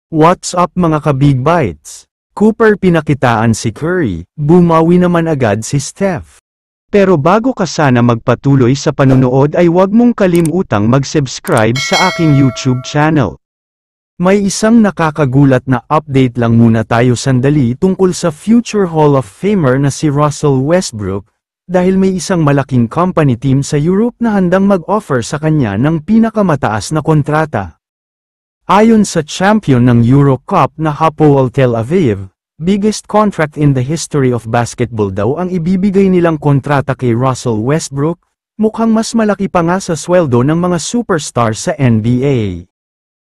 What's up mga ka-Big Bites? Cooper pinakitaan si Curry, bumawi naman agad si Steph. Pero bago ka sana magpatuloy sa panunood ay huwag mong kalimutang mag-subscribe sa aking YouTube channel. May isang nakakagulat na update lang muna tayo sandali tungkol sa future Hall of Famer na si Russell Westbrook, dahil may isang malaking company team sa Europe na handang mag-offer sa kanya ng pinakamataas na kontrata. Ayon sa champion ng Euro Cup na Hapoel Tel Aviv, biggest contract in the history of basketball daw ang ibibigay nilang kontrata kay Russell Westbrook, mukhang mas malaki pa nga sa sweldo ng mga superstar sa NBA.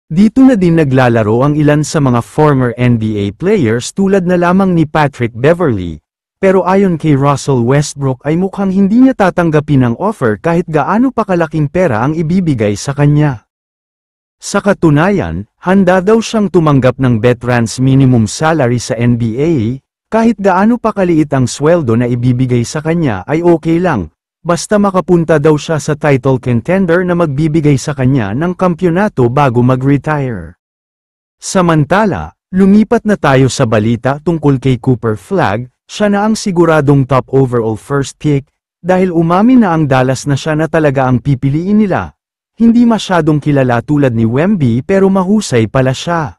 Dito na din naglalaro ang ilan sa mga former NBA players tulad na lamang ni Patrick Beverley, pero ayon kay Russell Westbrook ay mukhang hindi niya tatanggapin ang offer kahit gaano pa kalaking pera ang ibibigay sa kanya. Sa katunayan, handa daw siyang tumanggap ng veterans minimum salary sa NBA, kahit gaano pa kaliit ang sweldo na ibibigay sa kanya ay okay lang, basta makapunta daw siya sa title contender na magbibigay sa kanya ng kampyonato bago mag-retire. Samantala, lumipat na tayo sa balita tungkol kay Cooper Flagg, siya na ang siguradong top overall first pick, dahil umamin na ang Dallas na siya na talaga ang pipiliin nila. Hindi masyadong kilala tulad ni Wemby pero mahusay pala siya.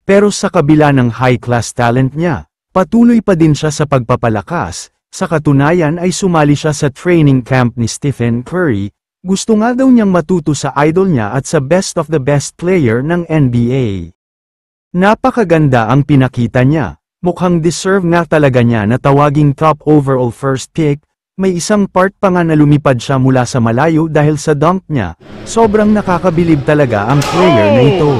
Pero sa kabila ng high-class talent niya, patuloy pa din siya sa pagpapalakas, sa katunayan ay sumali siya sa training camp ni Stephen Curry, gusto nga daw niyang matuto sa idol niya at sa best of the best player ng NBA. Napakaganda ang pinakita niya, mukhang deserve nga talaga niya na tawaging top overall first pick. May isang part pa nga na lumipad siya mula sa malayo dahil sa dunk niya, sobrang nakakabilib talaga ang player na ito.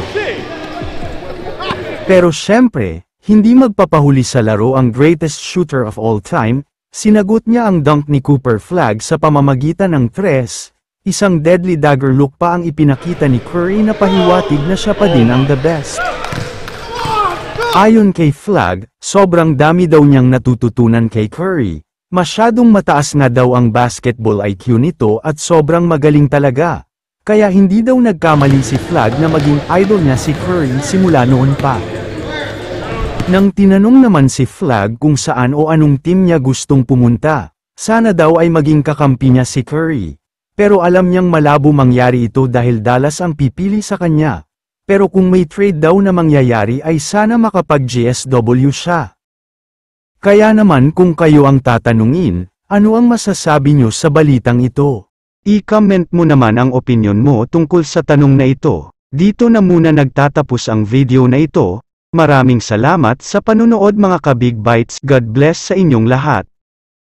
Pero syempre, hindi magpapahuli sa laro ang greatest shooter of all time, sinagot niya ang dunk ni Cooper Flagg sa pamamagitan ng tres, isang deadly dagger look pa ang ipinakita ni Curry na pahiwatig na siya pa din ang the best. Ayon kay Flagg, sobrang dami daw niyang natututunan kay Curry. Masyadong mataas nga daw ang basketball IQ nito at sobrang magaling talaga. Kaya hindi daw nagkamali si Flagg na maging idol niya si Curry simula noon pa. Nang tinanong naman si Flagg kung saan o anong team niya gustong pumunta, sana daw ay maging kakampi niya si Curry. Pero alam niyang malabo mangyari ito dahil Dallas ang pipili sa kanya. Pero kung may trade daw na mangyayari ay sana makapag-GSW siya. Kaya naman kung kayo ang tatanungin, ano ang masasabi nyo sa balitang ito? I-comment mo naman ang opinyon mo tungkol sa tanong na ito. Dito na muna nagtatapos ang video na ito. Maraming salamat sa panunood mga ka-Big Bites. God bless sa inyong lahat.